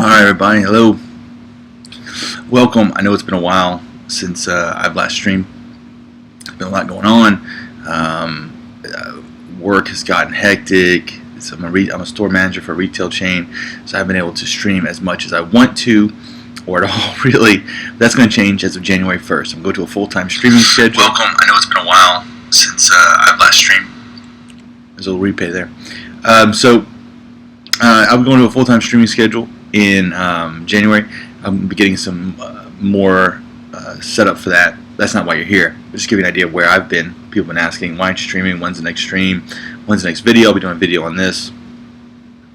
Alright everybody, hello. Welcome. I know it's been a while since I've last streamed. There's been a lot going on. Work has gotten hectic. I'm a store manager for a retail chain, so I haven't been able to stream as much as I want to, or at all really. That's going to change as of January 1st. I'm going to go to a full-time streaming schedule. Welcome. I know it's been a while since I've last streamed. There's a little replay there. I'm going to a full-time streaming schedule in January. I'm be getting some more set up for that. That's not why you're here. Just give you an idea of where I've been. People have been asking, why aren't you streaming? When's the next stream? When's the next video? I'll be doing a video on this.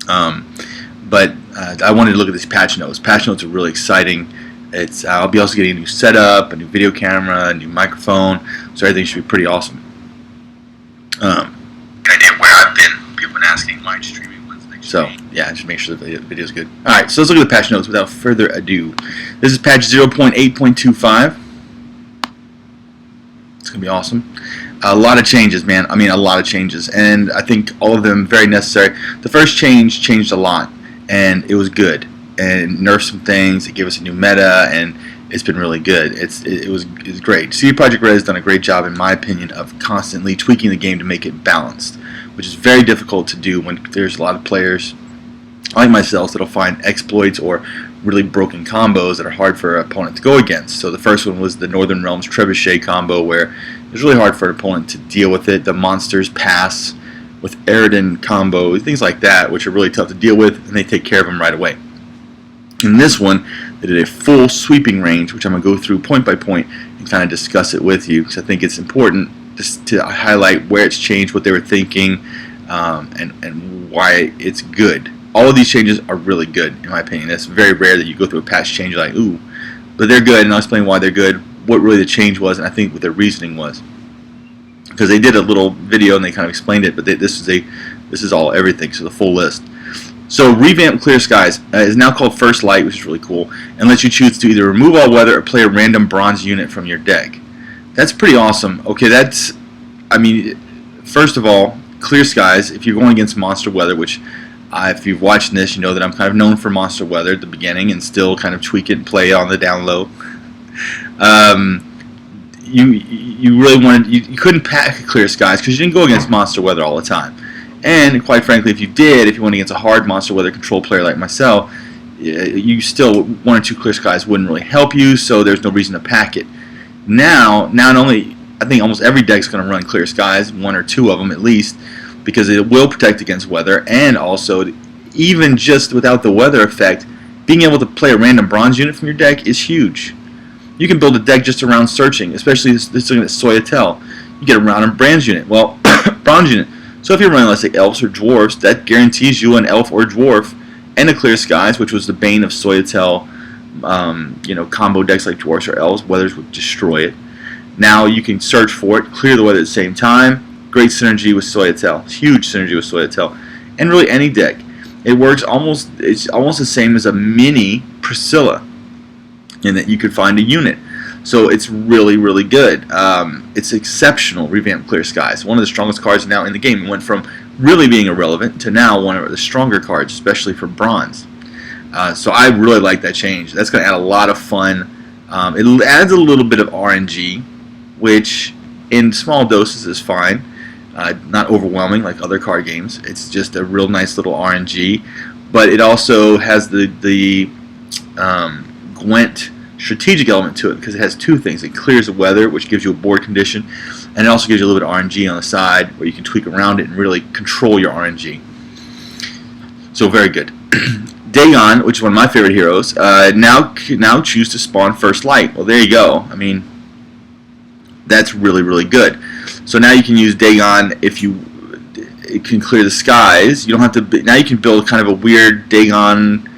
But I wanted to look at these patch notes. Patch notes are really exciting. I'll be also getting a new setup, a new video camera, a new microphone, so everything should be pretty awesome. Idea of where I've been. People have been asking, why aren't you streaming? So, yeah, just make sure the video is good. Alright, so let's look at the patch notes without further ado. This is patch 0.8.25. It's going to be awesome. A lot of changes, man. I mean, a lot of changes. And I think all of them very necessary. The first change changed a lot, and it was good. And nerfed some things. It gave us a new meta, and it's been really good. It was great. CD Projekt Red has done a great job, in my opinion, of constantly tweaking the game to make it balanced, which is very difficult to do when there's a lot of players like myself that'll find exploits or really broken combos that are hard for an opponent to go against. So the first one was the Northern Realms Trebuchet combo, where it was really hard for an opponent to deal with it. The monsters pass with Eridan combo, things like that, which are really tough to deal with, and they take care of them right away. In this one, they did a full sweeping range, which I'm going to go through point by point and kind of discuss it with you, because I think it's important just to highlight where it's changed, what they were thinking, and why it's good. All of these changes are really good, in my opinion. It's very rare that you go through a patch change you're like, ooh, but they're good, and I'll explain why they're good, what really the change was, and I think what their reasoning was. Because they did a little video and they kind of explained it, but this is all everything, so the full list. So Revamp Clear Skies is now called First Light, which is really cool, and lets you choose to either remove all weather or play a random bronze unit from your deck. That's pretty awesome. Okay, first of all, Clear Skies, if you're going against Monster Weather, which if you've watched this, you know that I'm kind of known for Monster Weather at the beginning and still kind of tweak it and play it on the down low. You really wanted, you couldn't pack Clear Skies because you didn't go against Monster Weather all the time. And quite frankly, if you went against a hard Monster Weather control player like myself, you still, 1 or 2 Clear Skies wouldn't really help you, so there's no reason to pack it. Now not only, I think almost every deck's going to run Clear Skies, 1 or 2 of them at least, because it will protect against weather, and also, even just without the weather effect, being able to play a random bronze unit from your deck is huge. You can build a deck just around searching, especially this looking at Soyatel. You get a random bronze unit. Well, bronze unit. So if you're running, let's say, elves or dwarves, that guarantees you an elf or dwarf and a Clear Skies, which was the bane of Soyatel. Combo decks like dwarves or elves, weathers would destroy it. Now you can search for it, clear the weather at the same time. Great synergy with Soyatel, huge synergy with Soyatel, and really any deck. It works it's almost the same as a mini Priscilla, in that you could find a unit. So it's really, really good. It's exceptional, Revamp Clear Skies. One of the strongest cards now in the game. It went from really being irrelevant to now one of the stronger cards, especially for bronze. So I really like that change. That's going to add a lot of fun. It adds a little bit of RNG, which in small doses is fine. Not overwhelming like other card games. It's just a real nice little RNG. But it also has the Gwent strategic element to it, because it has 2 things. It clears the weather, which gives you a board condition, and it also gives you a little bit of RNG on the side where you can tweak around it and really control your RNG. So very good. Dagon, which is one of my favorite heroes, now choose to spawn First Light. Well, there you go. I mean, that's really, really good. So now you can use Dagon it can clear the skies. You don't have to. Now you can build kind of a weird Dagon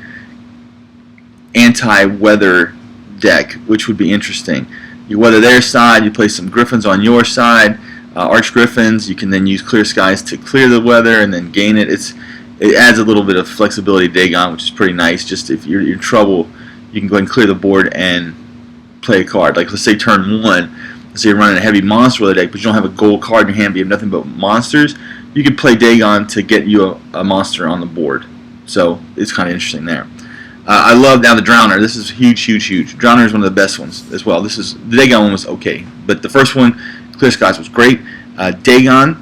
anti-weather deck, which would be interesting. You weather their side, you play some Griffins on your side, Arch Griffins. You can then use Clear Skies to clear the weather and then gain it. It adds a little bit of flexibility to Dagon, which is pretty nice. Just if you're in trouble, you can go ahead and clear the board and play a card. Like let's say turn 1, let's say you're running a heavy monster weather deck, but you don't have a gold card in your hand, but you have nothing but monsters. You could play Dagon to get you a monster on the board. So it's kind of interesting there. I love now the Drowner. This is huge, huge, huge. Drowner is one of the best ones as well. This is the Dagon one was okay, but the first one, Clear Skies, was great. Dagon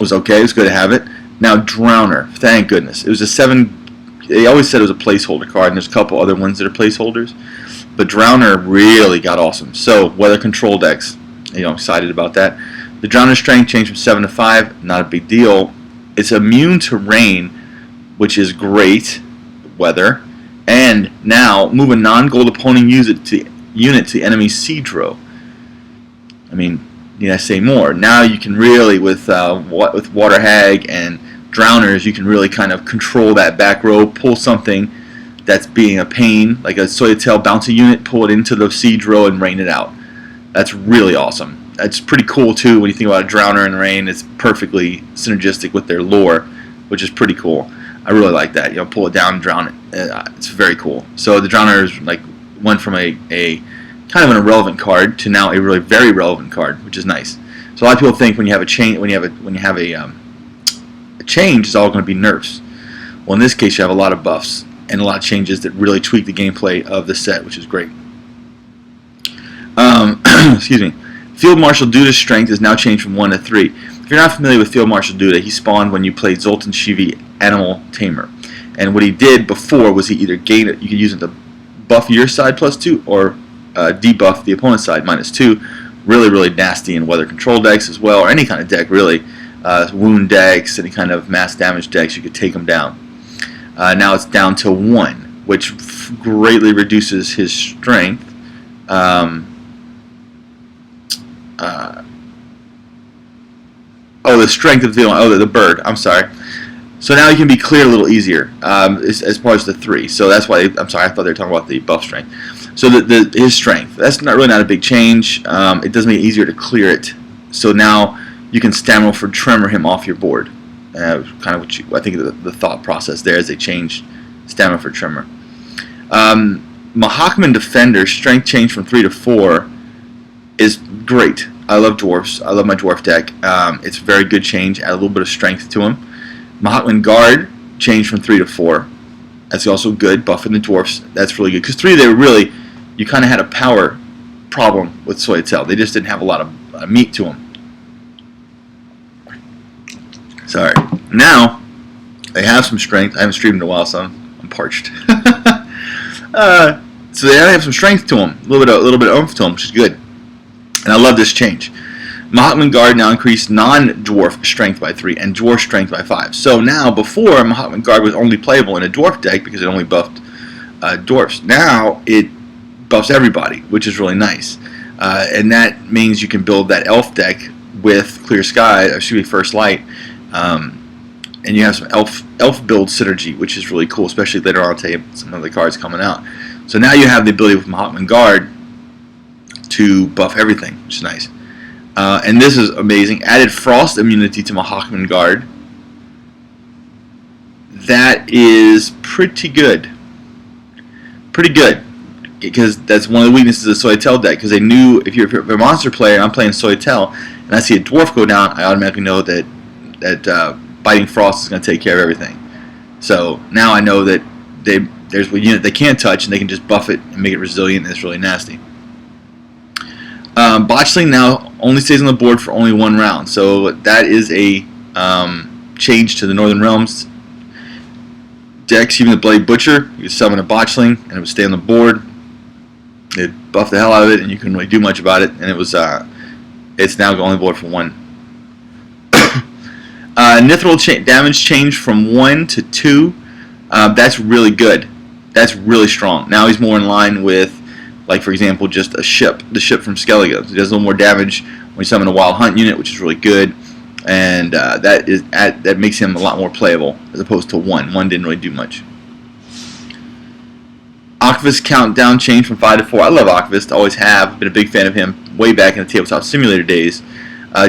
was okay. It was good to have it. Now Drowner, thank goodness. It was a 7. They always said it was a placeholder card, and there's a couple other ones that are placeholders. But Drowner really got awesome. So weather control decks, excited about that. The Drowner strength changed from 7 to 5. Not a big deal. It's immune to rain, which is great. Weather. And now move a non-gold opponent unit to the enemy siege row. I mean, need I say more? Now you can really, with Water Hag and Drowners, you can really kind of control that back row, pull something that's being a pain, like a Soyatel bouncy unit, pull it into the siege row and rain it out. That's really awesome. That's pretty cool too when you think about a Drowner and rain. It's perfectly synergistic with their lore, which is pretty cool. I really like that. Pull it down, drown it. It's very cool. So the Drowner is went from a kind of an irrelevant card to now a really very relevant card, which is nice. So a lot of people think when you have a change, a change, is all going to be nerfs. Well, in this case, you have a lot of buffs and a lot of changes that really tweak the gameplay of the set, which is great. Excuse me. Field Marshal Duda's strength is now changed from 1 to 3. If you're not familiar with Field Marshal Duda, he spawned when you played Zoltan Shivi Animal Tamer. And what he did before was he either gained it, you could use it to buff your side +2 or debuff the opponent's side -2. Really, really nasty in weather control decks as well, or any kind of deck really. Wound decks, any kind of mass damage decks, you could take them down. Now it's down to 1, which greatly reduces his strength. The strength of the bird. I'm sorry. So now he can be cleared a little easier as far as the 3. So that's why I'm sorry. I thought they were talking about the buff strength. So his strength. That's really not a big change. It does make it easier to clear it. So now you can Stamina for Tremor him off your board. Kind of I think the thought process there is they changed Stamina for Tremor. Mahakman Defender strength change from 3 to 4 is great. I love dwarfs. I love my dwarf deck. It's a very good change. Add a little bit of strength to him. Mahakman Guard changed from 3 to 4. That's also good. Buffing the dwarfs. That's really good. Because 3, you kind of had a power problem with Soyatel. They just didn't have a lot of meat to them. Sorry. Now, they have some strength. I haven't streamed in a while, so I'm parched. So they have some strength to them. A little bit of oomph to them, which is good. And I love this change. Mahatman Guard now increased non-dwarf strength by 3 and dwarf strength by 5. So now, before, Mahatman Guard was only playable in a dwarf deck because it only buffed dwarfs. Now it buffs everybody, which is really nice. And that means you can build that elf deck with Clear Sky, First Light, and you have some elf build synergy, which is really cool, especially later on. I'll tell you some of the cards coming out. So now you have the ability with Mahatman Guard to buff everything, which is nice. And this is amazing. Added frost immunity to Mahakman Guard. That is pretty good. Pretty good. Because that's one of the weaknesses of the Soyatel deck. Because they knew if you're a monster player and I'm playing Soyatel and I see a dwarf go down, I automatically know that Biting Frost is going to take care of everything. So now I know that there's a unit they can't touch and they can just buff it and make it resilient, and it's really nasty. Botchling now only stays on the board for only 1 round, so that is a change to the Northern Realms decks. Even the Bloody Butcher, you could summon a Botchling and it would stay on the board. It'd buff the hell out of it and you couldn't really do much about it, and it's now on the board for 1. Nithril damage changed from 1 to 2. That's really good. That's really strong. Now he's more in line with, like, for example, just the ship from Skellige. He does a little more damage when you summon a Wild Hunt unit, which is really good, and that makes him a lot more playable as opposed to 1. 1 didn't really do much. Akvist countdown changed from 5 to 4. I love Akvist, always have. Been a big fan of him way back in the Tabletop Simulator days.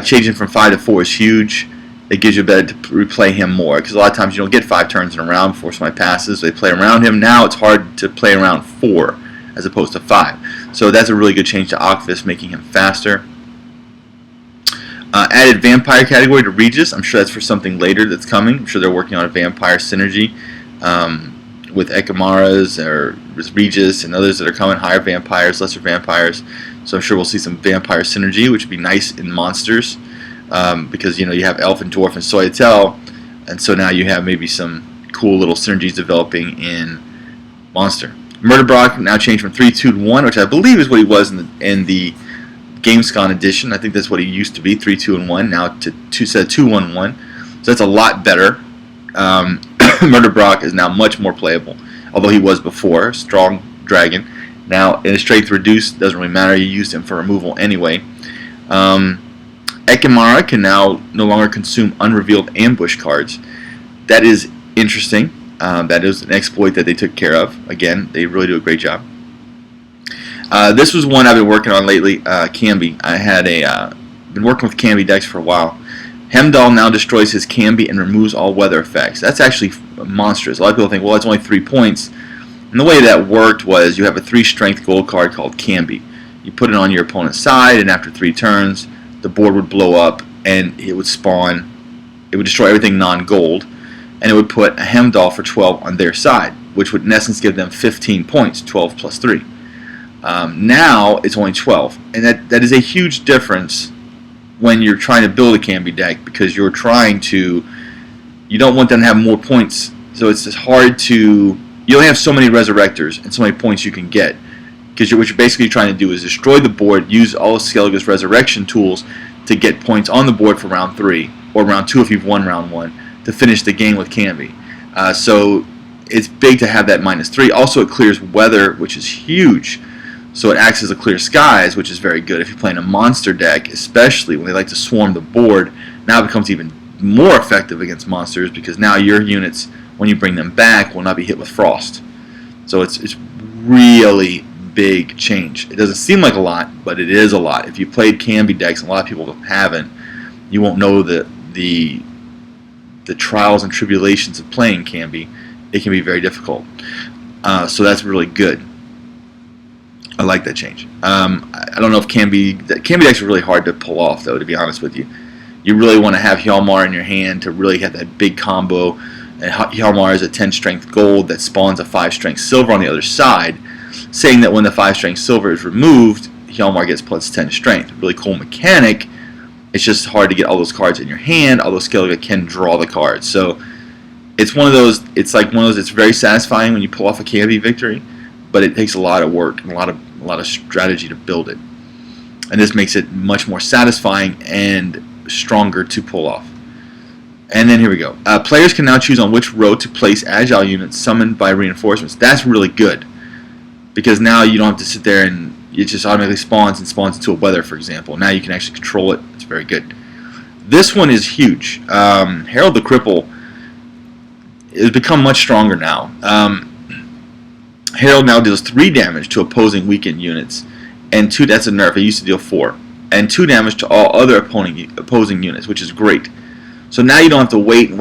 Changing from 5 to 4 is huge. It gives you a better to replay him more, because a lot of times you don't get 5 turns in a round before somebody passes, so they play around him. Now it's hard to play around 4 as opposed to 5. So that's a really good change to Akvist, making him faster. Added vampire category to Regis. I'm sure that's for something later that's coming. I'm sure they're working on a vampire synergy, with Ekamaras or Regis and others that are coming, higher vampires, lesser vampires. So I'm sure we'll see some vampire synergy, which would be nice in monsters, because you have elf and dwarf and Soyatel, and so now you have maybe some cool little synergies developing in monster. Murderbrock now changed from 3-2 to 1, which I believe is what he was in the GamesCon edition. I think that's what he used to be, 3-2 and 1. Now to 2-1-1, so that's a lot better. Murderbrock is now much more playable, although he was before strong dragon. Now in his strength reduced, doesn't really matter. You used him for removal anyway. Ekimara can now no longer consume unrevealed ambush cards. That is interesting. That is an exploit that they took care of. Again, they really do a great job. This was one I've been working on lately. Cambi. I had been working with Cambi decks for a while. Hemdall now destroys his Cambi and removes all weather effects. That's actually monstrous. A lot of people think, well, that's only 3 points. And the way that worked was you have a 3 strength gold card called Cambi. You put it on your opponent's side, and after 3 turns, the board would blow up, and it would spawn. It would destroy everything non-gold, and it would put a Hemdall for 12 on their side, which would in essence give them 15 points, 12 plus 3. Now it's only 12, and that is a huge difference when you're trying to build a Cambi deck, because you don't want them to have more points, so it's just hard to, you only have so many Resurrectors and so many points you can get, because what you're basically trying to do is destroy the board, use all of Skellige's resurrection tools to get points on the board for round 3, or round 2 if you've won round 1, to finish the game with Cambi. So it's big to have that -3. Also it clears weather, which is huge. So it acts as a clear skies, which is very good if you're playing a monster deck, especially when they like to swarm the board. Now it becomes even more effective against monsters, because now your units, when you bring them back, will not be hit with frost. So it's really big change. It doesn't seem like a lot, but it is a lot. If you played Cambi decks, and a lot of people haven't, you won't know the trials and tribulations of playing Cambi. It can be very difficult. So that's really good. I like that change. I don't know if Cambi decks are really hard to pull off, though, to be honest with you. You really want to have Hjalmar in your hand to really have that big combo. And Hjalmar is a 10 strength gold that spawns a 5 strength silver on the other side, saying that when the 5 strength silver is removed, Hjalmar gets plus 10 strength. Really cool mechanic. It's just hard to get all those cards in your hand, although Skellige can draw the cards. So it's one of those. It's like one of those. It's very satisfying when you pull off a Cambi victory, but it takes a lot of work and a lot of strategy to build it. And this makes it much more satisfying and stronger to pull off. And then here we go. Players can now choose on which row to place agile units summoned by reinforcements. That's really good, because now you don't have to sit there and it just automatically spawns into a weather, for example. Now you can actually control it. It's very good. This one is huge. Herald the Cripple has become much stronger now. Herald now deals 3 damage to opposing weakened units, and 2. That's a nerf. It used to deal 4, and 2 damage to all other opposing units, which is great. So now you don't have to wait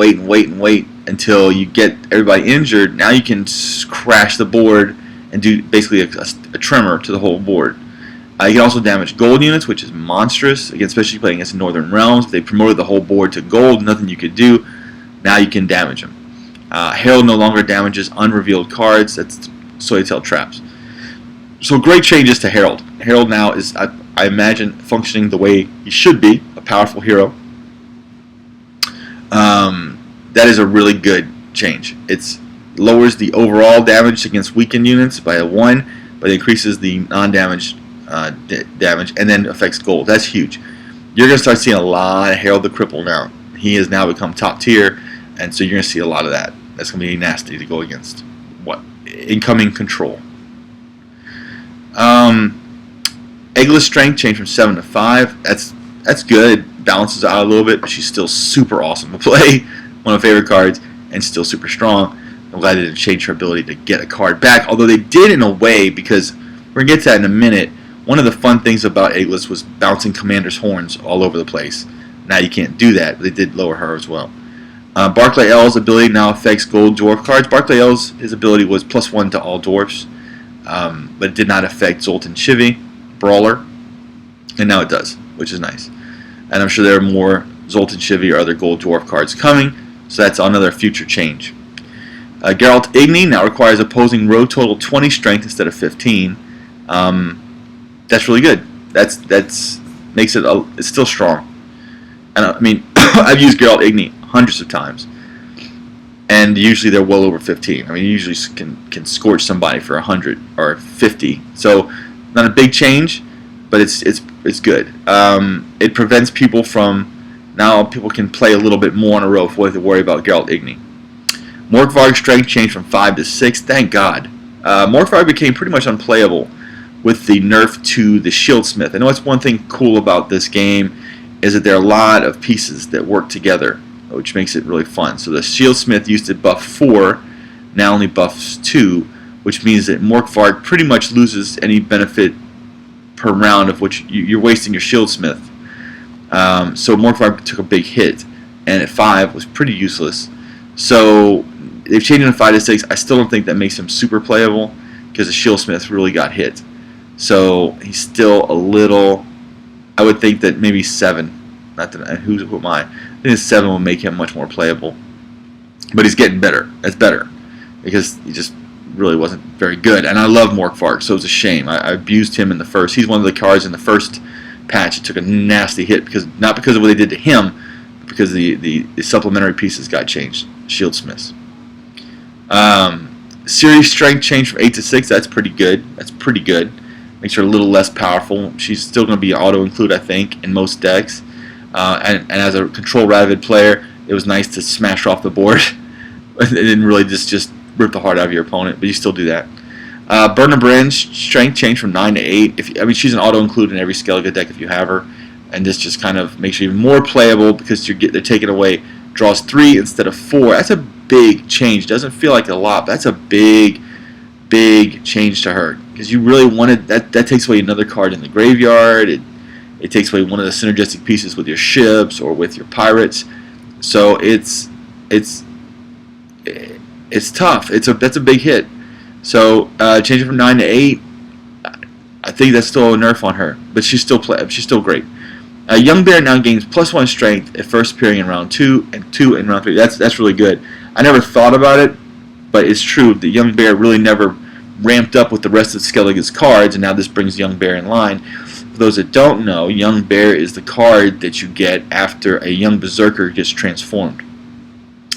until you get everybody injured. Now you can crash the board and do basically a tremor to the whole board. You can also damage gold units, which is monstrous, again, especially playing against Northern Realms. They promoted the whole board to gold, nothing you could do. Now you can damage them. Herald no longer damages unrevealed cards. That's Soyatel traps. So great changes to Herald. Herald now is, I imagine, functioning the way he should be, a powerful hero. That is a really good change. It lowers the overall damage against weakened units by 1, but it increases the non-damage damage, and then affects gold. That's huge. You're going to start seeing a lot of Herald the Cripple now. He has now become top tier, and so you're going to see a lot of that. That's going to be nasty to go against. Incoming control. Egla's strength changed from 7 to 5. That's good. Balances out a little bit, but she's still super awesome to play. One of my favorite cards, and still super strong. I'm glad they didn't change her ability to get a card back, although they did in a way, because we're going to get to that in a minute. One of the fun things about Eglis was bouncing Commander's horns all over the place. Now you can't do that, but they did lower her as well. Barclay L's ability now affects gold dwarf cards. Barclay L's his ability was +1 to all dwarfs, but it did not affect Zoltan Chivi, Brawler, and now it does, which is nice. And I'm sure there are more Zoltan Chivi or other gold dwarf cards coming, so that's another future change. Geralt Igni now requires opposing row total 20 strength instead of 15. That's really good. That's makes it it's still strong. And I mean, I've used Geralt Igni hundreds of times, and usually they're well over 15. I mean, you usually can scorch somebody for 100 or 50. So not a big change, but it's good. It prevents people from now people can play a little bit more in a row before they have to worry about Geralt Igni. Morkvarg's strength changed from 5 to 6. Thank God. Morkvarg became pretty much unplayable with the nerf to the Shieldsmith. I know it's one thing cool about this game is that there are a lot of pieces that work together, which makes it really fun. So the Shieldsmith used to buff 4, now only buffs 2, which means that Morkvarg pretty much loses any benefit per round of which you're wasting your Shieldsmith. So Morkvarg took a big hit, and at 5 was pretty useless. So they've changed him to 5 to 6. I still don't think that makes him super playable because the Shieldsmith really got hit. So he's still a little. I would think that maybe 7. Not that who am I? I think 7 will make him much more playable. But he's getting better. That's better because he just really wasn't very good. And I love Morkvarg, so it's a shame. I abused him in the first. He's one of the cards in the first patch that took a nasty hit because not because of what they did to him, but because the supplementary pieces got changed. Shieldsmiths. Series strength changed from 8 to 6. That's pretty good. That's pretty good. Makes her a little less powerful. She's still going to be auto-include, I think, in most decks. And as a control Ravid player, it was nice to smash her off the board. It didn't really just rip the heart out of your opponent, but you still do that. Burner Brand's strength changed from 9 to 8. I mean, she's an auto-include in every Skellige deck if you have her. And this just kind of makes her even more playable because they're taking away draws 3 instead of 4. That's a big change. Doesn't feel like a lot, but that's a big change to her. Because you really wanted that takes away another card in the graveyard. It takes away one of the synergistic pieces with your ships or with your pirates. So it's tough. That's a big hit. So changing from 9 to 8, I think that's still a nerf on her, but she's still great. Young Bear now gains +1 strength at first appearing in round 2 and 2 in round 3. That's really good. I never thought about it, but it's true. The Young Bear really never ramped up with the rest of Skellige's cards, and now this brings Young Bear in line. For those that don't know, Young Bear is the card that you get after a Young Berserker gets transformed.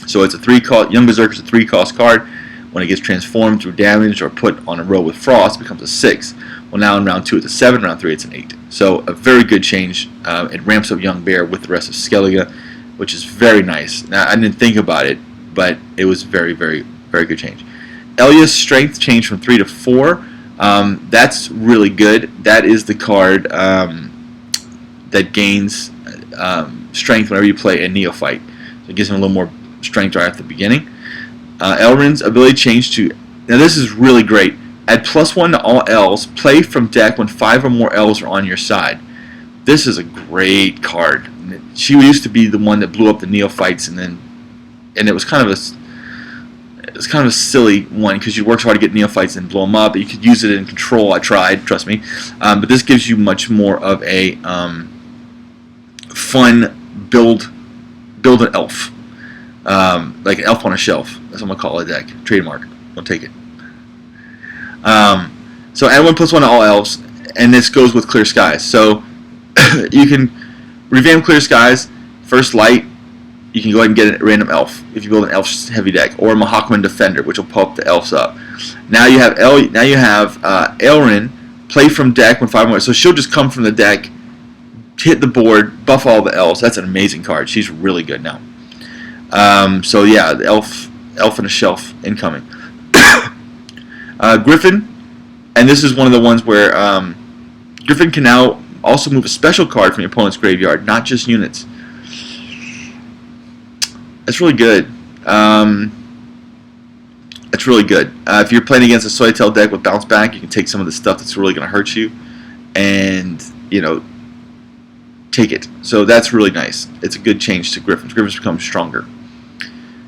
So it's a 3-cost. Young Berserker is a 3-cost card. When it gets transformed through damage or put on a row with frost, it becomes a 6. Well, now in round 2 it's a 7, round 3 it's an 8. So a very good change. It ramps up Young Bear with the rest of Skellige, which is very nice. Now I didn't think about it, but it was very good change. Elya's strength changed from 3 to 4. That's really good. That is the card that gains strength whenever you play a neophyte. So it gives him a little more strength right at the beginning. Elrond's ability changed to. Now this is really great. Add +1 to all elves. Play from deck when 5 or more elves are on your side. This is a great card. She used to be the one that blew up the neophytes, and it was kind of a silly one because you worked hard to get neophytes and blow them up. But you could use it in control. I tried, trust me. But this gives you much more of a fun build an elf, like an elf on a shelf. That's what I'm gonna call a deck. Trademark. Don't take it. So add 1 +1 to all elves, and this goes with Clear Skies. So you can revamp Clear Skies. First light, you can go ahead and get a random elf if you build an elf heavy deck, or a Mahakman Defender, which will pump the elves up. Now you have Elrin play from deck when 5 more. So she'll just come from the deck, hit the board, buff all the elves. That's an amazing card. She's really good now. So yeah, the elf on a shelf incoming. Griffin, and this is one of the ones where Griffin can now also move a special card from your opponent's graveyard, not just units. That's really good. That's really good. If you're playing against a Soitel deck with bounce back, you can take some of the stuff that's really going to hurt you, and take it. So that's really nice. It's a good change to Griffins. Griffins become stronger.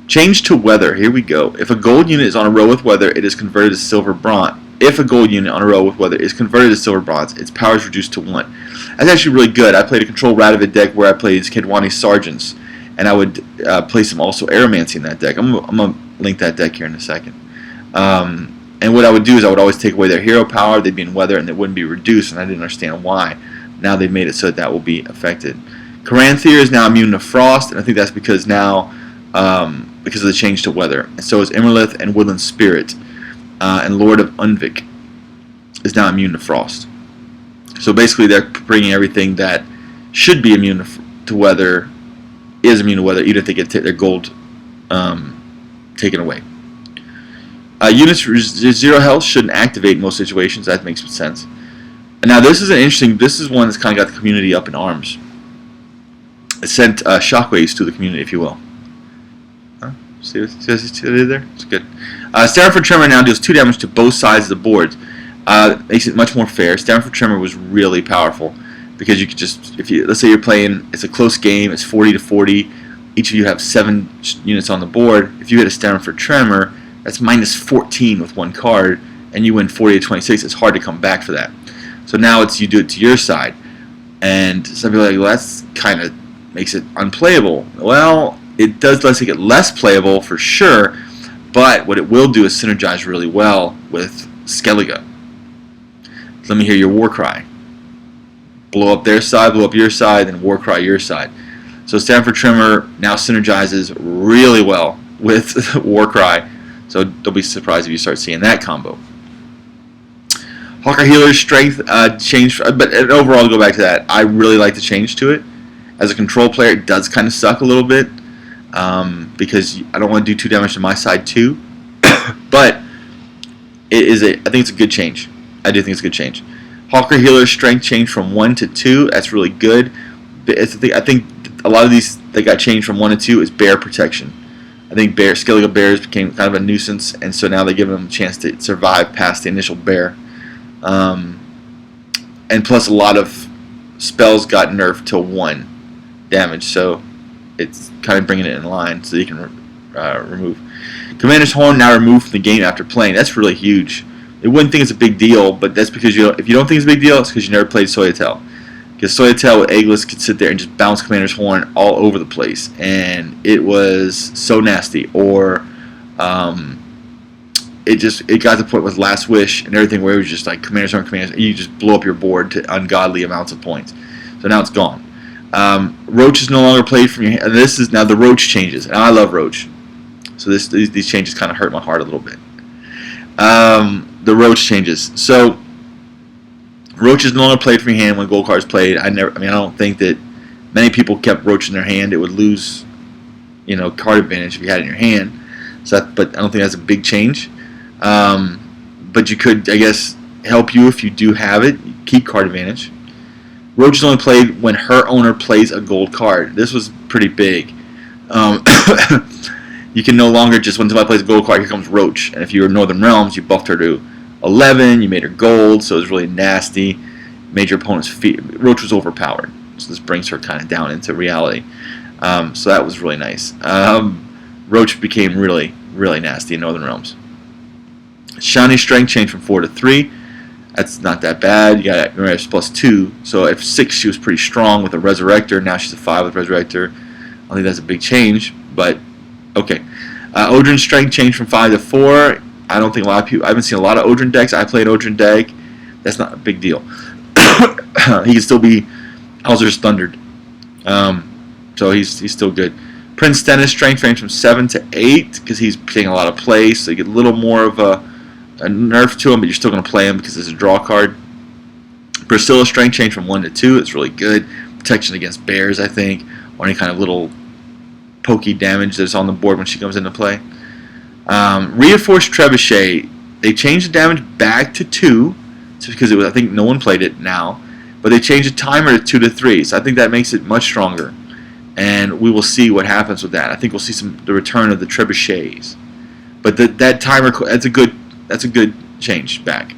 Change to weather. Here we go. If a gold unit is on a row with weather, it is converted to silver bronze. If a gold unit on a row with weather is converted to silver bronze, its power is reduced to 1. That's actually really good. I played a control Radovid deck where I played Kedwani Sergeants, and I would play some also Aeromancy in that deck. I'm a link that deck here in a second. And what I would do is I would always take away their hero power. They'd be in weather and they wouldn't be reduced, and I didn't understand why. Now they've made it so that will be affected. Caranthier is now immune to frost, and I think that's because now because of the change to weather. And so is Imerlith and Woodland Spirit, and Lord of Unvik is now immune to frost. So basically, they're bringing everything that should be immune to weather is immune to weather, even if they get their gold taken away. Units with 0 health shouldn't activate in most situations. That makes sense. And now this is an interesting. This is one that's kind of got the community up in arms. It sent shockwaves to the community, if you will. Huh? See what it did there? It's good. Staring Tremor now deals 2 damage to both sides of the board. Makes it much more fair. Staring Tremor was really powerful because you could just, if you, let's say you're playing, it's a close game, it's 40 to 40. Each of you have 7 units on the board. If you hit a Staring Tremor, that's minus 14 with 1 card, and you win 40 to 26. It's hard to come back for that. So now it's you do it to your side, and some people are like, well, that's kind of makes it unplayable. Well, it does let it get less playable for sure, but what it will do is synergize really well with Skellige. Let me hear your war cry. Blow up their side, blow up your side, and war cry your side. So Staring Tremor now synergizes really well with war cry. So don't be surprised if you start seeing that combo. Hawker Healer's strength changed, but overall, to go back to that, I really like the change to it. As a control player, it does kind of suck a little bit because I don't want to do 2 damage to my side too. But it is I think it's a good change. I do think it's a good change. Hawker Healer's strength changed from 1 to 2. That's really good. I think a lot of these that got changed from 1 to 2 is bear protection. I think Skellige bears became kind of a nuisance, and so now they give them a chance to survive past the initial bear. And plus, a lot of spells got nerfed to 1 damage, so it's kind of bringing it in line so you can remove. Commander's Horn now removed from the game after playing. That's really huge. You wouldn't think it's a big deal, but that's because if you don't think it's a big deal, it's because you never played Soyatel. Because Soyatel with Eggless could sit there and just bounce Commander's Horn all over the place, and it was so nasty. Or it got to the point with Last Wish and everything where it was just like Commander's Horn, you just blow up your board to ungodly amounts of points. So now it's gone. Roach is no longer played from your hand. And this is now the Roach changes, and I love Roach. So these changes kind of hurt my heart a little bit. The Roach changes. So Roach is no longer played from your hand when gold card is played. I don't think that many people kept Roach in their hand. It would lose, card advantage if you had it in your hand. But I don't think that's a big change. But you could, I guess, help you if you do have it. Keep card advantage. Roach is only played when her owner plays a gold card. This was pretty big. You can no longer just, when somebody plays a gold card, here comes Roach. And if you were Northern Realms, you buffed her to 11, you made her gold, so it was really nasty. Made your opponent's feet. Roach was overpowered, so this brings her kind of down into reality. So that was really nice. Roach became really, really nasty in Northern Realms. Shiny Strength changed from 4 to 3. That's not that bad. You got Ramirez plus 2. So at 6, she was pretty strong with a Resurrector. Now she's a 5 with Resurrector. I think that's a big change, but okay. Odrin's Strength changed from 5 to 4. I don't think a lot of people. I haven't seen a lot of Odrin decks. I played Odrin deck. That's not a big deal. He can still be Alzur's Thundered. So he's still good. Prince Stennis Strength changed from 7 to 8 because he's taking a lot of play. So you get a little more of a nerf to him, but you're still going to play him because it's a draw card. Priscilla's Strength changed from 1 to 2. It's really good. Protection against bears, I think, or any kind of little pokey damage that's on the board when she comes into play. Reinforced Trebuchet, they changed the damage back to 2, just because I think no one played it now, but they changed the timer to 2 to 3, so I think that makes it much stronger, and we will see what happens with that. I think we'll see the return of the Trebuchets, but that timer, that's a good change back.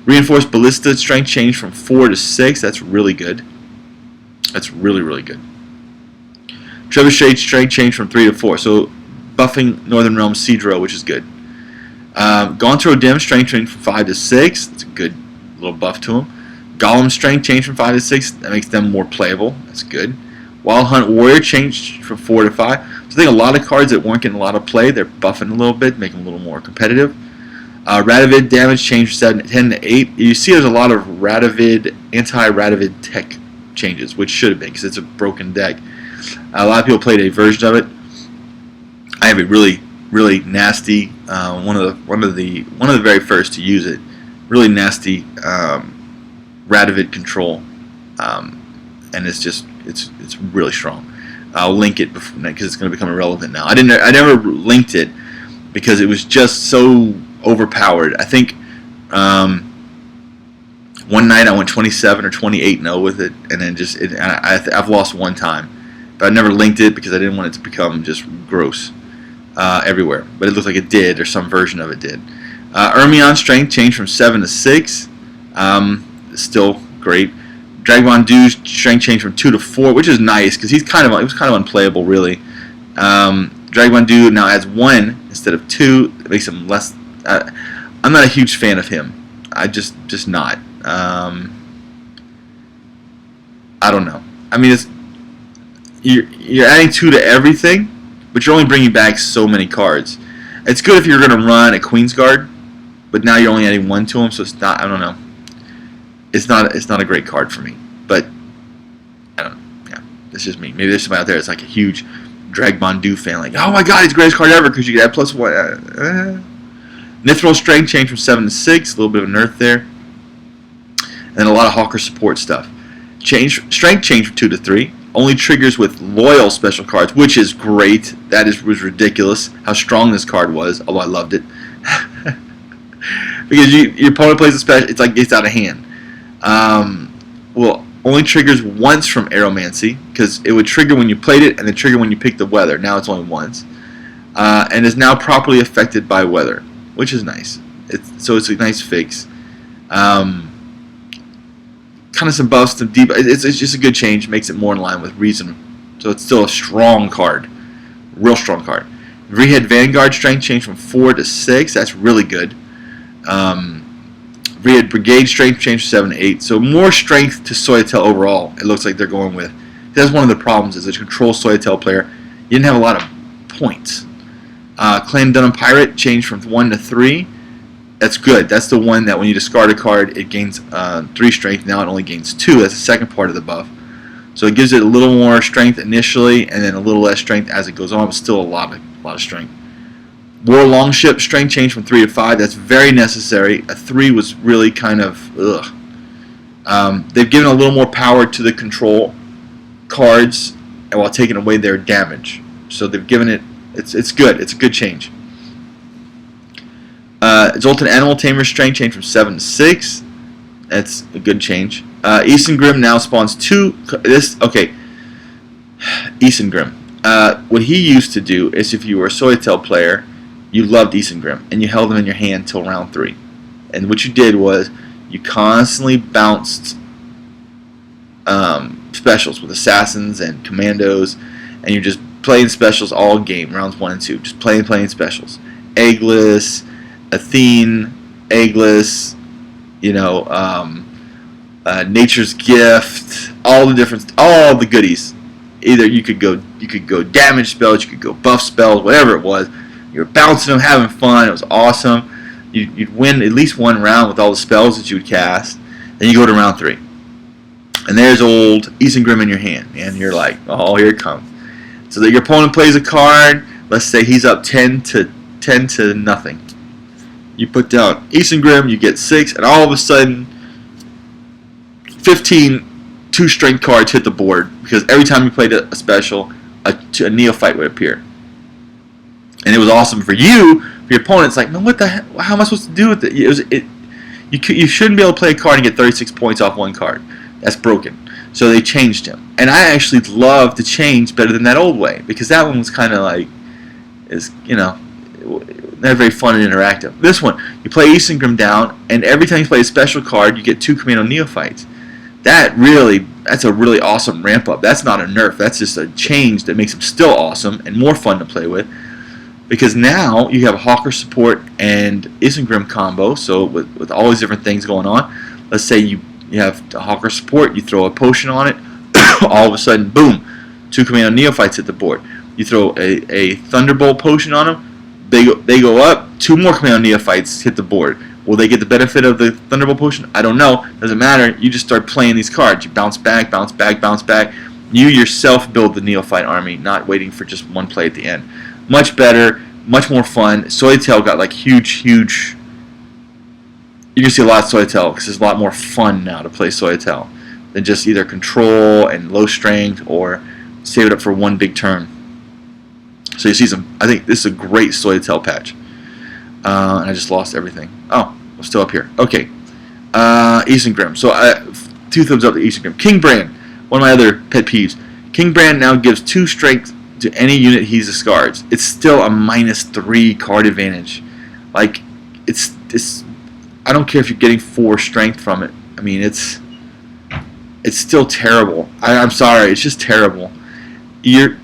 Reinforced Ballista Strength changed from 4 to 6. That's really good. That's really, really good. Trebuchet Strength changed from 3 to 4. So buffing Northern Realms Seadro, which is good. Gauntro Dim Strength changed from 5 to 6. That's a good little buff to him. Golem Strength changed from 5 to 6. That makes them more playable. That's good. Wild Hunt Warrior changed from 4 to 5. So I think a lot of cards that weren't getting a lot of play, they're buffing a little bit, making them a little more competitive. Radavid damage changed from 10 to 8. You see there's a lot of Radavid, anti-Radavid tech changes, which should have been because it's a broken deck. A lot of people played a version of it. I have a really nasty one of the very first to use it. Really nasty Radavid control, and it's really strong. I'll link it because it's going to become irrelevant now. I never linked it because it was just so overpowered. I think one night I went 27 or 28-0 with it, and then I've lost one time, but I never linked it because I didn't want it to become just gross everywhere. But it looks like it did, or some version of it did. Ermion strength changed from 7 to 6. Still great. Dragbon Du's strength changed from 2 to 4, which is nice because he was kind of unplayable really. Dragbon Du now adds 1 instead of 2. It makes him less. I'm not a huge fan of him. I just not. I don't know. I mean, you're adding 2 to everything, but you're only bringing back so many cards. It's good if you're going to run a Queen's Guard, but now you're only adding 1 to him, so it's not. I don't know. It's not a great card for me, but I don't know. Yeah, that's just me. Maybe there's somebody out there that's like a huge Dragbon Du fan, like, oh my god, he's the greatest card ever because you get +1. Nithril strength changed from 7 to 6, a little bit of a nerf there, and a lot of Hawker support stuff. Strength changed from 2 to 3. Only triggers with loyal special cards, which is great. That was ridiculous how strong this card was, although I loved it. Because your opponent plays a special, it's like it's out of hand. Well, only triggers once from Aeromancy, because it would trigger when you played it and then trigger when you picked the weather. Now it's only once. And is now properly affected by weather, which is nice. So it's a nice fix. Kind of some buffs, some deep. It's just a good change. Makes it more in line with reason. So it's still a strong card, real strong card. Rehead Vanguard strength changed from 4 to 6. That's really good. Rehead Brigade strength changed from 7 to 8. So more strength to Soyatel overall. It looks like they're going with. That's one of the problems. Is a control Soyatel player, you didn't have a lot of points. Clan Dunham Pirate changed from 1 to 3. That's good. That's the one that when you discard a card, it gains 3 strength. Now it only gains 2. That's the second part of the buff. So it gives it a little more strength initially, and then a little less strength as it goes on, but still a lot of strength. War Longship strength changed from 3 to 5. That's very necessary. A 3 was really kind of ugh. They've given a little more power to the control cards, and while taking away their damage. So they've given it. It's good. It's a good change. Zoltan Animal Tamer strength changed from 7 to 6. That's a good change. Isengrim now spawns 2. Okay. Isengrim. What he used to do is, if you were a Soyatel player, you loved Isengrim, and you held him in your hand till round 3. And what you did was you constantly bounced specials with assassins and commandos, and you're just playing specials all game, rounds 1 and 2. Just playing specials. Eggless, Athene, Eggless, Nature's Gift, all the goodies. Either you could go damage spells, you could go buff spells, whatever it was. You were bouncing them, having fun. It was awesome. You'd win at least one round with all the spells that you would cast. Then you go to round 3, and there's old Isengrim in your hand, and you're like, oh, here it comes. So that your opponent plays a card. Let's say he's up 10 to nothing. You put down Isengrim, you get 6, and all of a sudden, 15 2-strength cards hit the board, because every time you played a special, a neophyte would appear. And it was awesome for you. For your opponent, it's like, man, what the heck? How am I supposed to do with it? You shouldn't be able to play a card and get 36 points off one card. That's broken. So they changed him. And I actually love the change better than that old way, because that one was kind of like, not very fun and interactive. This one, you play Isengrim down, and every time you play a special card, you get 2 Commando Neophytes. That's a really awesome ramp up. That's not a nerf. That's just a change that makes him still awesome and more fun to play with. Because now you have a Hawker support and Isengrim combo. So with all these different things going on, let's say you have a Hawker support, you throw a potion on it, all of a sudden, boom, 2 Commando Neophytes hit the board. You throw a Thunderbolt potion on them, they go up. 2 more Commando Neophytes hit the board. Will they get the benefit of the Thunderbolt potion? I don't know. Doesn't matter. You just start playing these cards. You bounce back, bounce back, bounce back. You yourself build the Neophyte army, not waiting for just one play at the end. Much better, much more fun. Soytail got like huge. You can see a lot of Soytail because it's a lot more fun now to play Soytail than just either control and low strength or save it up for one big turn. So you see some. I think this is a great Soytail patch. And I just lost everything. Oh, I'm still up here. Okay. Eastern Grim. So 2 thumbs up to Eastern Grim. King Brand. One of my other pet peeves. King Brand now gives 2 strength to any unit he discards. It's still a -3 card advantage. Like, it's I don't care if you're getting 4 strength from it. I mean, it's still terrible. I'm sorry. It's just terrible. You're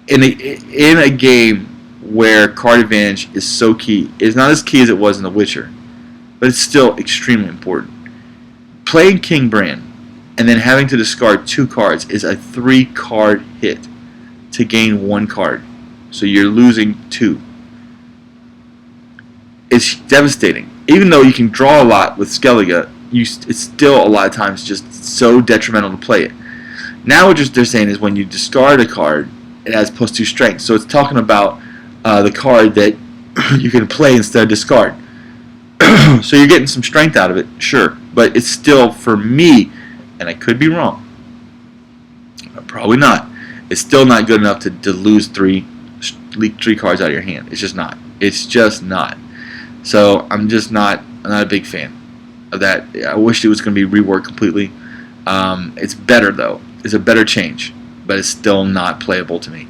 in a game where card advantage is so key. It's not as key as it was in The Witcher, but it's still extremely important. Playing King Brand and then having to discard 2 cards is a 3-card hit to gain 1 card. So you're losing 2. It's devastating. Even though you can draw a lot with Skellige, it's still a lot of times just so detrimental to play it. Now what they're saying is when you discard a card, it has +2 strength. So it's talking about the card that you can play instead of discard. So you're getting some strength out of it, sure, but it's still, for me, and I could be wrong, probably not, it's still not good enough to lose 3 cards out of your hand. It's just not. It's just not. So I'm not a big fan of that. I wish it was going to be reworked completely. It's better though. It's a better change, but it's still not playable to me.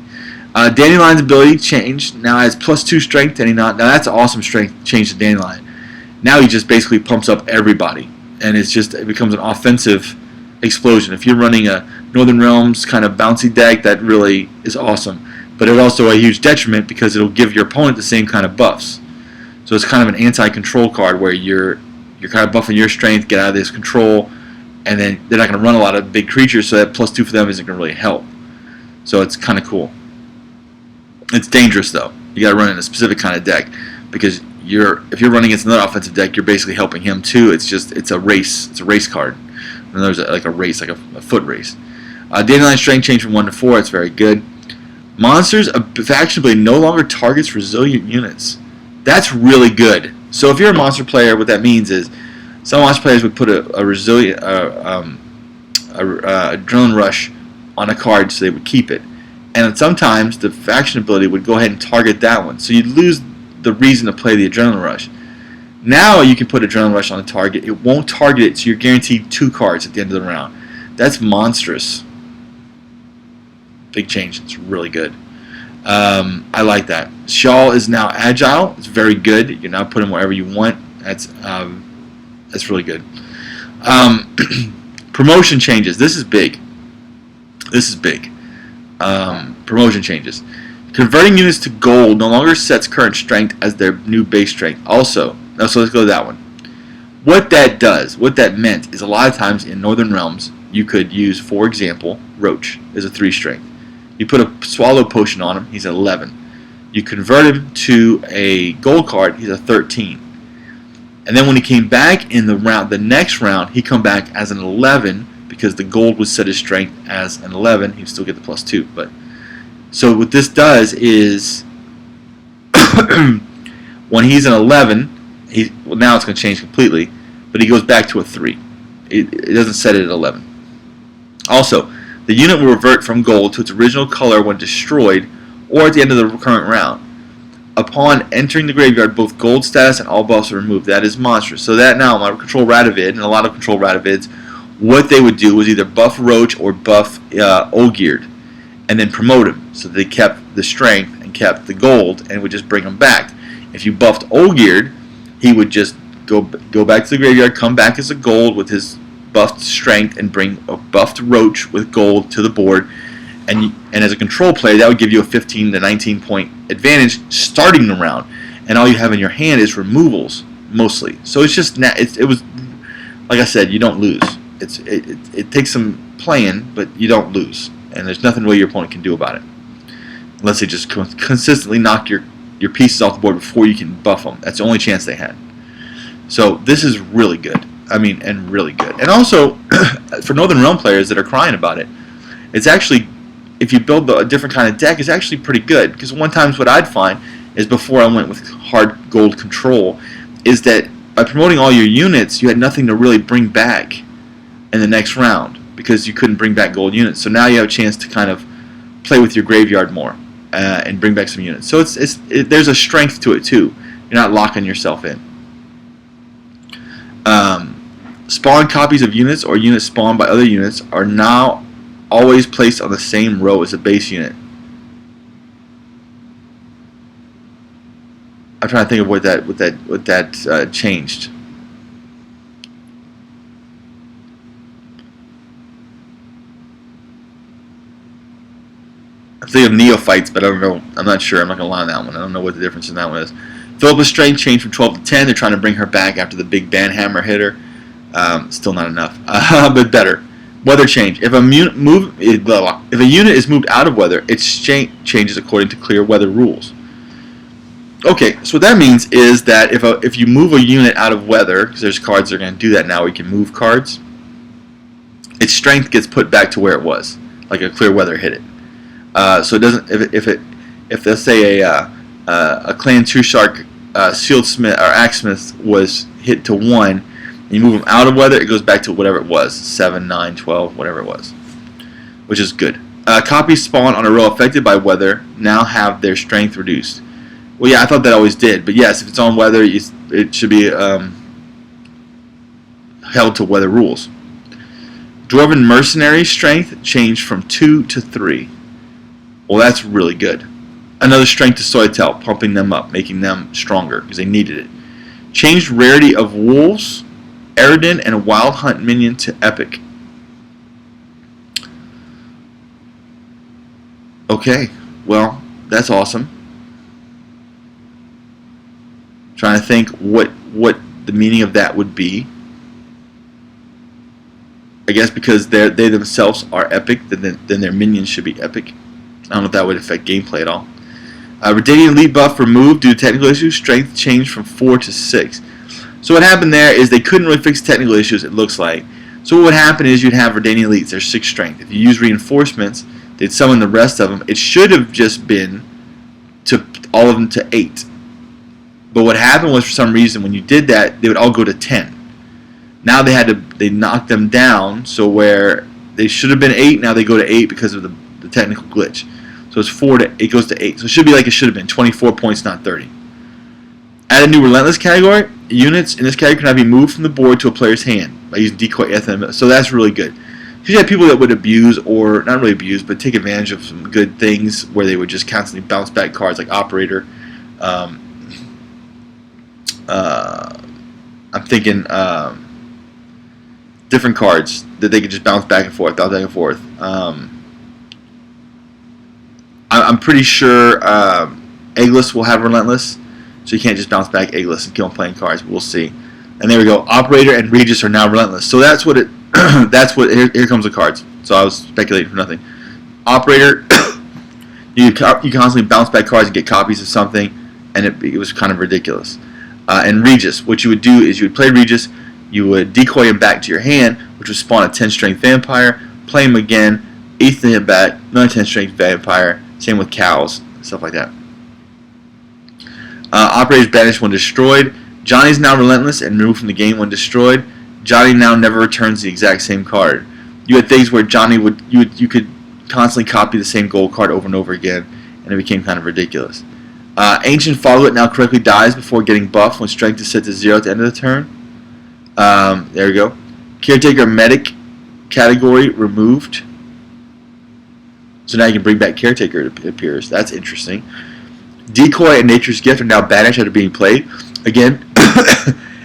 Dandelion's ability changed. Now has +2 strength. Now that's an awesome strength change to Dandelion. Now he just basically pumps up everybody, and it becomes an offensive explosion. If you're running a Northern Realms kind of bouncy deck, that really is awesome. But it's also a huge detriment because it'll give your opponent the same kind of buffs. So it's kind of an anti-control card where you're kind of buffing your strength, get out of this control, and then they're not going to run a lot of big creatures, so that +2 for them isn't going to really help. So it's kind of cool. It's dangerous though. You got to run in a specific kind of deck because if you're running against another offensive deck, you're basically helping him too. It's a race. It's a race card. And there's like a race, like a foot race. Dandelion strength changed from 1 to 4. It's very good. Monsters, a faction ability no longer targets resilient units. That's really good. So if you're a monster player, what that means is some monster players would put a resilient adrenaline rush on a card so they would keep it. And sometimes the faction ability would go ahead and target that one. So you'd lose the reason to play the adrenaline rush. Now you can put adrenaline rush on the target. It won't target it, so you're guaranteed 2 cards at the end of the round. That's monstrous. Big change. It's really good. I like that. Shawl is now agile. It's very good. You can now put him wherever you want. That's really good. Promotion changes. This is big. This is big. Promotion changes. Converting units to gold no longer sets current strength as their new base strength. Also, so let's go to that one. What that meant is a lot of times in Northern Realms, you could use, for example, Roach is a 3 strength. You put a Swallow Potion on him, he's an 11. You convert him to a gold card, he's a 13. And then when he came back in the next round, he come back as an 11 because the gold would set his strength as an 11. He'd still get the +2. But so what this does is when he's an 11, now it's going to change completely, but he goes back to a 3. It doesn't set it at 11. Also, the unit will revert from gold to its original color when destroyed or at the end of the current round. Upon entering the graveyard, both gold status and all buffs are removed. That is monstrous. So that now, my Control Ratavid, and a lot of Control Ratavids, what they would do was either buff Roach or buff Olgierd, and then promote him. So they kept the strength and kept the gold, and would just bring him back. If you buffed Olgierd, he would just go back to the graveyard, come back as a gold with his buffed strength, and bring a buffed Roach with gold to the board. And as a control player, that would give you a 15 to 19 point advantage starting the round. And all you have in your hand is removals mostly. So it's just it was like I said, you don't lose. It takes some playing, but you don't lose. and there's nothing really your opponent can do about it, unless they just consistently knock your pieces off the board before you can buff them. That's the only chance they had. So this is really good. I mean, and really good. And also, for Northern Realm players that are crying about it, it's actually, if you build a different kind of deck, it's actually pretty good. Because one times what I'd find is before I went with hard gold control, is that by promoting all your units, you had nothing to really bring back in the next round because you couldn't bring back gold units. So now you have a chance to kind of play with your graveyard more and bring back some units. So there's a strength to it too. You're not locking yourself in. Spawn copies of units or units spawned by other units are now always placed on the same row as the base unit. I'm trying to think of what that changed. I'm thinking of neophytes, but I don't know. I'm not sure. I'm not gonna lie on that one. I don't know what the difference in that one is. Philippa's strength changed from 12 to 10. They're trying to bring her back after the big banhammer hit her. Still not enough, but better. Weather change. If a unit is moved out of weather, its changes according to clear weather rules. Okay, so what that means is that if you move a unit out of weather, because there's cards that are going to do that now, we can move cards. Its strength gets put back to where it was, like a clear weather hit it. So it doesn't. If let's say a Clan Two Shark Shieldsmith or Axesmith was hit to 1. You move them out of weather, it goes back to whatever it was, 7, 9, 12, whatever it was, which is good. Copies spawned on a row affected by weather now have their strength reduced. Well, yeah, I thought that always did, but yes, if it's on weather, it should be held to weather rules. Dwarven Mercenary strength changed from 2 to 3. Well, that's really good. Another strength to Soitel, pumping them up, making them stronger because they needed it. Changed rarity of wolves, Eridan, and Wild Hunt minion to epic. Okay, well, that's awesome. Trying to think what the meaning of that would be. I guess because they themselves are epic, then their minions should be epic. I don't know if that would affect gameplay at all. Redanian Elite buff removed due to technical issues. Strength changed from 4 to 6. So what happened there is they couldn't really fix technical issues, it looks like. So what would happen is you'd have Redanian Elites. They're 6 strength. If you use reinforcements, they'd summon the rest of them. It should have just been to all of them to 8. But what happened was, for some reason, when you did that, they would all go to 10. Now they knocked them down, so where they should have been 8, now they go to 8 because of the technical glitch. So it's 4 to 8 goes to 8. So it should be like it should have been 24 points, not 30. Add a new Relentless category. Units in this category cannot be moved from the board to a player's hand by using decoy ethanol. So that's really good. Because you have people that would abuse, or not really abuse, but take advantage of some good things where they would just constantly bounce back cards like Operator. I'm thinking different cards that they could just bounce back and forth, I'm pretty sure Eggless will have Relentless, so you can't just bounce back Eggless and kill him playing cards, but we'll see. And there we go. Operator and Regis are now Relentless. So that's what it. Here comes the cards. So I was speculating for nothing. Operator, you constantly bounce back cards and get copies of something, and it was kind of ridiculous. And Regis, what you would do is you would play Regis, you would decoy him back to your hand, which would spawn a 10 strength vampire, play him again, ether him back, another 10 strength vampire. Same with cows, stuff like that. Operator's banished when destroyed. Johnny's now Relentless and removed from the game when destroyed. Johnny now never returns the exact same card. You had things where Johnny you could constantly copy the same gold card over and over again, and it became kind of ridiculous. Ancient Follow It now correctly dies before getting buffed when strength is set to 0 at the end of the turn. There we go. Caretaker Medic category removed. So now you can bring back Caretaker, it appears. That's interesting. Decoy and Nature's Gift are now banished after being played. Again,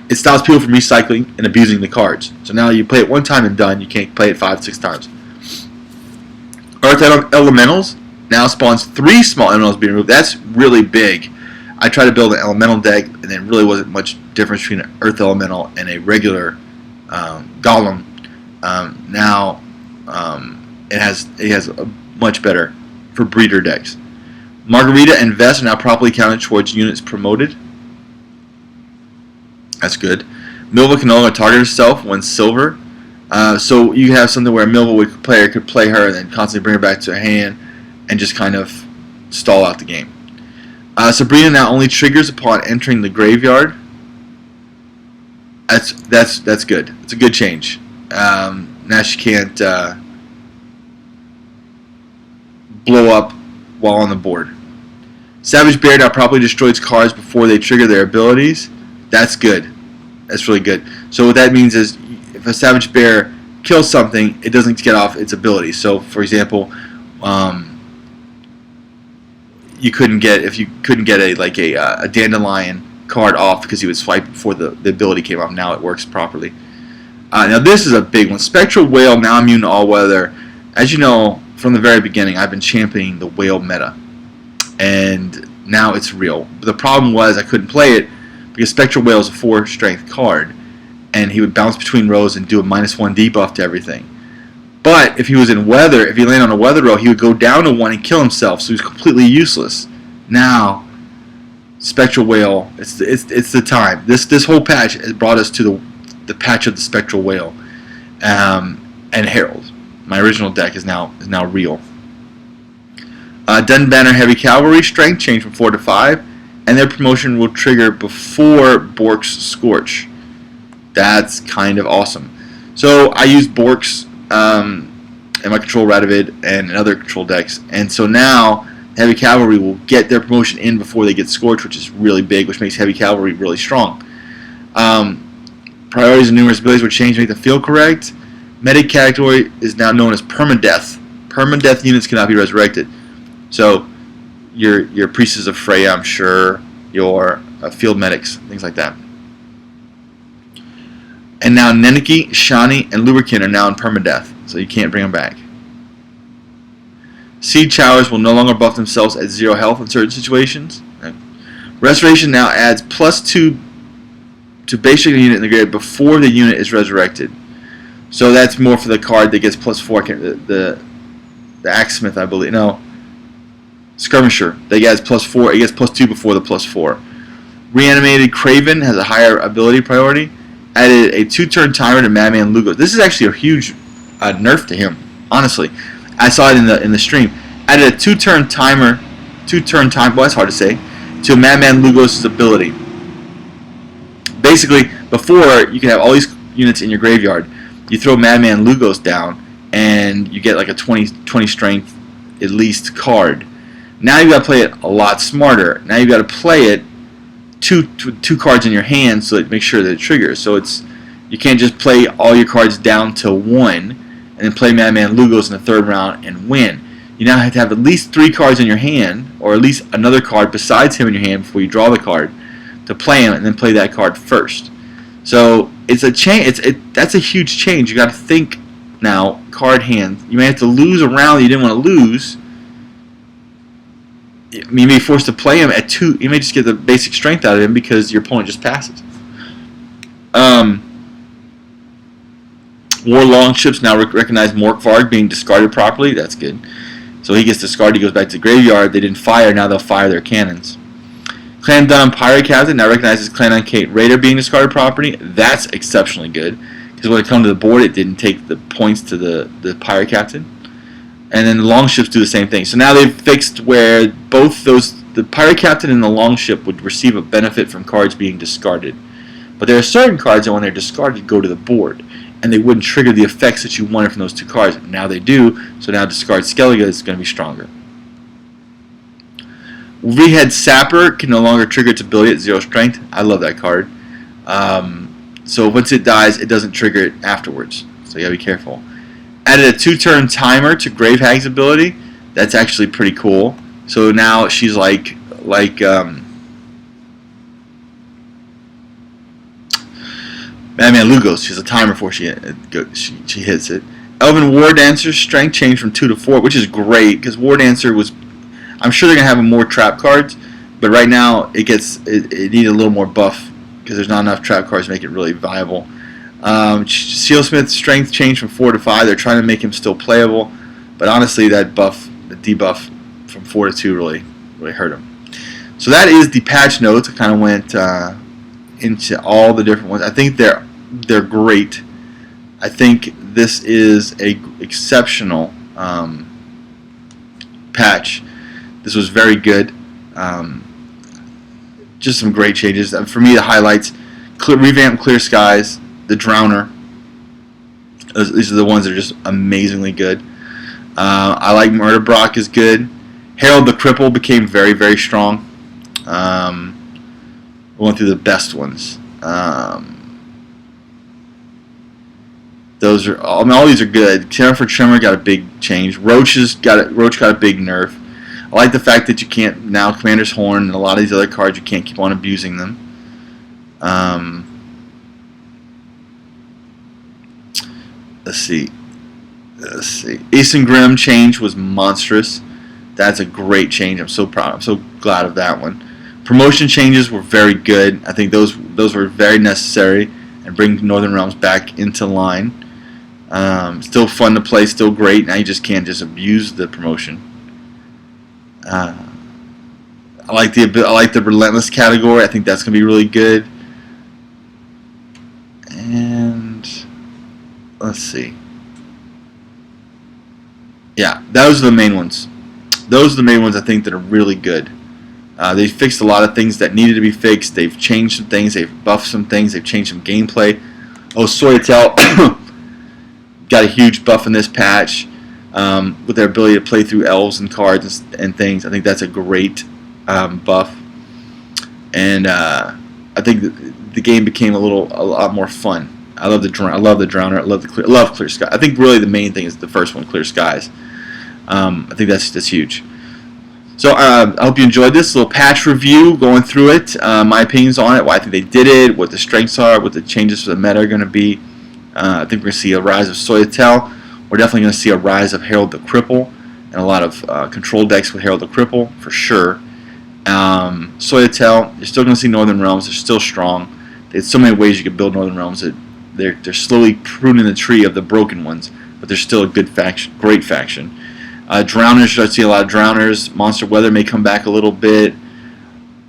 it stops people from recycling and abusing the cards. So now you play it one time and done. You can't play it 5, 6 times. Earth Elementals now spawns 3 small elementals being removed. That's really big. I tried to build an elemental deck, and there really wasn't much difference between an Earth Elemental and a regular Golem. Now it has much better for breeder decks. Margarita and Vest are now properly counted towards units promoted. That's good. Milva can no longer target herself when silver. So you have something where a Milva player could play her and then constantly bring her back to her hand and just kind of stall out the game. Sabrina now only triggers upon entering the graveyard. That's good. It's a good change. Now she can't blow up while on the board. Savage Bear now properly destroys cards before they trigger their abilities. That's good. That's really good. So what that means is if a Savage Bear kills something, it doesn't get off its ability. So for example, you couldn't get a Dandelion card off because he was swiped before the ability came off. Now it works properly. Now this is a big one. Spectral Whale now immune to all weather. As you know, from the very beginning, I've been championing the Whale meta, and now it's real. But the problem was I couldn't play it because Spectral Whale is a 4 strength card, and he would bounce between rows and do a -1 debuff to everything. But if he was in weather, if he landed on a weather row, he would go down to 1 and kill himself, so he was completely useless. Now, Spectral Whale, it's the time. This whole patch has brought us to the patch of the Spectral Whale, and Herald. My original deck is now real. Dunbanner Heavy Cavalry strength changed from 4 to 5, and their promotion will trigger before Bork's Scorch. That's kind of awesome. So I used Bork's in my control Radovid and in other control decks, and so now Heavy Cavalry will get their promotion in before they get Scorch, which is really big, which makes Heavy Cavalry really strong. Priorities and numerous abilities were changed to make them feel correct. Medic category is now known as Permadeath. Permadeath units cannot be resurrected. So your Priestess of Freya, I'm sure, your field medics, things like that. And now Neneki, Shani, and Lubricant are now in Permadeath, so you can't bring them back. Seed Chowers will no longer buff themselves at 0 health in certain situations. Restoration now adds +2 to basic unit in the grave before the unit is resurrected. So that's more for the card that gets +4. The Axesmith, I believe. No. Skirmisher. That gets +4. It gets +2 before the +4. Reanimated Craven has a higher ability priority. Added a 2-turn timer to Madman Lugos. This is actually a huge nerf to him. Honestly, I saw it in the stream. Added a 2-turn timer. Well, that's hard to say. To Madman Lugos' ability. Basically, before you can have all these units in your graveyard. You throw Madman Lugos down, and you get like a 20 strength at least card. Now you've got to play it a lot smarter. Now you've got to play it two cards in your hand so that make sure that it triggers. So you can't just play all your cards down to 1 and then play Madman Lugos in the 3rd round and win. You now have to have at least 3 cards in your hand, or at least another card besides him in your hand before you draw the card to play him, and then play that card first. So it's a change. That's a huge change. You got to think now. Card hand. You may have to lose a round you didn't want to lose. You may be forced to play him at 2. You may just get the basic strength out of him because your opponent just passes. War Longships now recognize Morkvarg being discarded properly. That's good. So he gets discarded. He goes back to the graveyard. They didn't fire. Now they'll fire their cannons. Clan Dunham Pirate Captain now recognizes Clan Unkate Raider being discarded property. That's exceptionally good, because when it comes to the board, it didn't take the points to the Pirate Captain. And then the Longships do the same thing. So now they've fixed where both the Pirate Captain and the Longship would receive a benefit from cards being discarded. But there are certain cards that when they're discarded go to the board, and they wouldn't trigger the effects that you wanted from those 2 cards. Now they do, so now discard Skellige is going to be stronger. Rehead Sapper can no longer trigger its ability at 0 strength. I love that card. So once it dies, it doesn't trigger it afterwards. So you gotta be careful. Added a 2-turn timer to Gravehag's ability. That's actually pretty cool. So now she's like Madman Lugos. She has a timer before she hits it. Elven War Dancer's strength changed from 2 to 4, which is great because War Dancer was. I'm sure they're gonna have more trap cards, but right now it needed a little more buff because there's not enough trap cards to make it really viable. Sealsmith's strength changed from 4 to 5. They're trying to make him still playable, but honestly, that buff the debuff from 4 to 2 really hurt him. So that is the patch notes. I kind of went into all the different ones. I think they're great. I think this is a exceptional patch. This was very good. Just some great changes. For me, the highlights: Revamp, Clear Skies, the Drowner. These are the ones that are just amazingly good. I like Murder Brock is good. Harold the Crippled became very, very strong. We went through the best ones. Those are all these are good. Jennifer Trimmer got a big change. Roach got a big nerf. I like the fact that you can't now Commander's Horn and a lot of these other cards you can't keep on abusing them. Let's see. Ace and Grim change was monstrous. That's a great change. I'm so proud. I'm so glad of that one. Promotion changes were very good. I think those were very necessary and bring Northern Realms back into line. Still fun to play. Still great. Now you just can't just abuse the promotion. I like the Relentless category. I think that's gonna be really good. And let's see. Yeah, those are the main ones. Those are the main ones I think that are really good. They fixed a lot of things that needed to be fixed. They've changed some things. They've buffed some things. They've changed some gameplay. Oh, Soyatel got a huge buff in this patch with their ability to play through elves and cards and things. I think that's a great buff. And I think the game became a lot more fun. I love the Drowner. I love Clear Sky. I think really the main thing is the first one, Clear Skies. I think that's huge. So I hope you enjoyed this little patch review, going through it, my opinions on it, why I think they did it, what the strengths are, what the changes for the meta are going to be. I think we're going to see a rise of Soyatel. We're definitely going to see a rise of Harold the Cripple and a lot of control decks with Harold the Cripple for sure. Soyatel, you're still going to see Northern Realms. They're still strong. There's so many ways you can build Northern Realms. They're slowly pruning the tree of the broken ones, but they're still a good faction, great faction. Drowners, I see a lot of Drowners. Monster Weather may come back a little bit.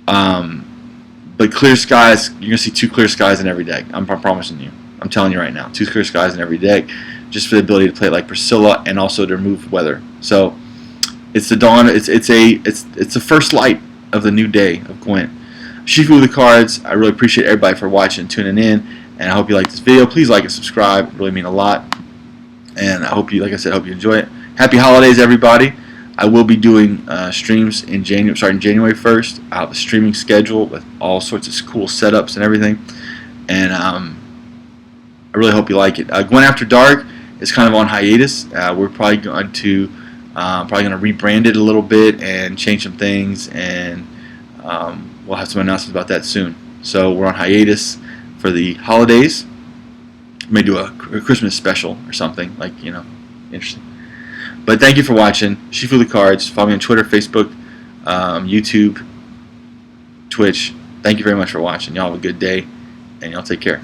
But Clear Skies, you're going to see 2 Clear Skies in every deck. I'm promising you. I'm telling you right now. 2 Clear Skies in every deck, just for the ability to play it like Priscilla and also to remove weather. So it's the dawn. It's the first light of the new day of Gwent. Shifu the cards. I really appreciate everybody for watching and tuning in, and I hope you like this video. Please like and subscribe. It really mean a lot. And I hope you, like I said, hope you enjoy it. Happy holidays, everybody. I will be doing streams in January 1st. I have a streaming schedule with all sorts of cool setups and everything. And I really hope you like it. Gwent After Dark is kind of on hiatus. We're probably going to rebrand it a little bit and change some things, and we'll have some announcements about that soon. So we're on hiatus for the holidays. We may do a Christmas special or something, like, interesting. But thank you for watching. Shifu the Cards. Follow me on Twitter, Facebook, YouTube, Twitch. Thank you very much for watching. Y'all have a good day, and y'all take care.